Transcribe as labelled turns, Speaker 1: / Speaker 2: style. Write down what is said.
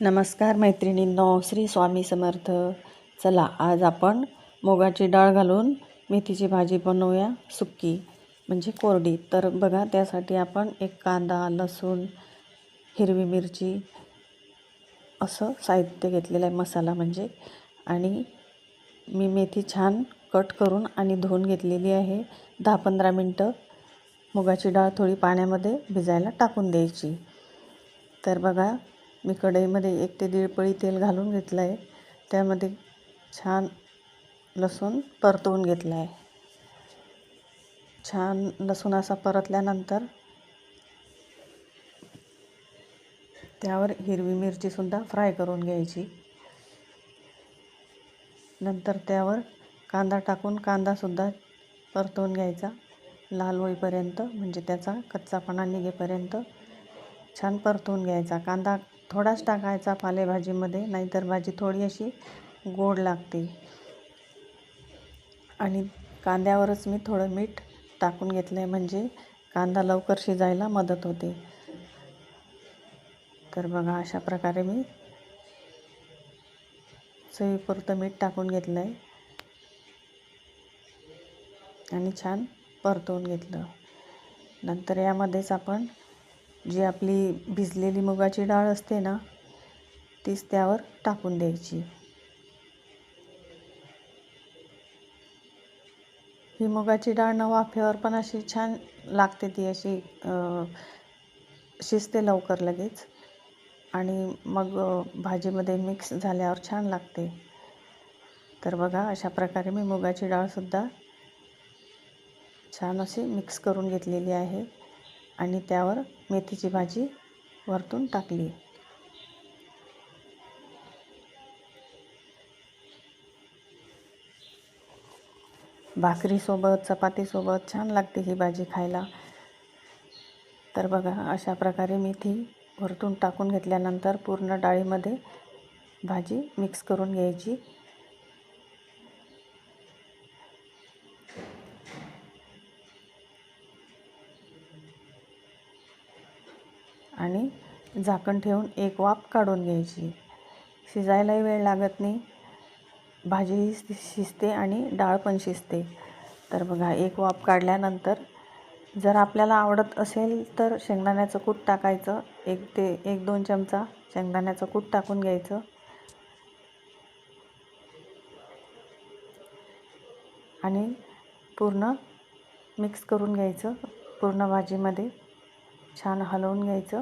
Speaker 1: नमस्कार मैत्रिणींनो, श्री स्वामी समर्थ. चला आज आपण मुगाची डाळ घालून मेथीची भाजी बनवूया, सुक्की म्हणजे कोरडी. तर बघा, त्यासाठी आपण एक कांदा, लसूण, हिरवी मिरची असं साहित्य घेतलेलं आहे, मसाला म्हणजे. आणि मी मेथी छान कट करून आणि धुवून घेतलेली आहे. 10-15 मिनटं मुगाची डाळ थोडी पाण्यामध्ये भिजायला टाकून द्यायची. तर बघा, मी कढईमध्ये 1 ते 1.5 पळी तेल घालून घेतलं आहे. त्यामध्ये छान लसूण परतवून घेतला आहे. छान लसूण असा परतल्यानंतर त्यावर हिरवी मिरचीसुद्धा फ्राय करून घ्यायची. नंतर त्यावर कांदा टाकून कांदासुद्धा परतवून घ्यायचा लाल होईपर्यंत, म्हणजे त्याचा कच्चापणा निघेपर्यंत छान परतवून घ्यायचा. कांदा थोडाच टाकायचा पालेभाजीमध्ये, नाहीतर भाजी थोडी अशी गोड लागते. आणि कांद्यावरच मी थोडं मीठ टाकून घेतलं आहे, म्हणजे कांदा लवकर शिजायला मदत होते. तर बघा, अशा प्रकारे मी चवीपुरतं मीठ टाकून घेतलं आहे आणि छान परतवून घेतलं. नंतर यामध्येच आपण जी आपली भिजलेली मुगाची डाळ असते ना, तीच त्यावर टाकून द्यायची. ही मुगाची डाळ न वाफेवर पण अशी छान लागते, ती अशी शिजते लवकर लगेच, आणि मग भाजीमध्ये मिक्स झाल्यावर छान लागते. तर बघा, अशा प्रकारे मी मुगाची डाळसुद्धा छान अशी मिक्स करून घेतलेली आहे आणि त्यावर मेथीची भाजी वरतून टाकली. भाकरीसोबत, चपातीसोबत छान लागते ही भाजी खायला. तर बघा, अशा प्रकारे मेथी वरतून टाकून घेतल्यानंतर पूर्ण डाळीमध्ये भाजी मिक्स करून घ्यायची. आणि झाकण ठेवून एक वाफ काढून घ्यायची. शिजायलाही वेळ लागत नाही, भाजीही शिजते आणि डाळ पण शिजते. तर बघा, एक वाफ काढल्यानंतर जर आपल्याला आवडत असेल तर शेंगदाण्याचं कूट टाकायचं. 1 ते 1-2 चमचा शेंगदाण्याचं कूट टाकून घ्यायचं आणि पूर्ण मिक्स करून घ्यायचं. पूर्ण भाजीमध्ये छान हलवून घ्यायचं.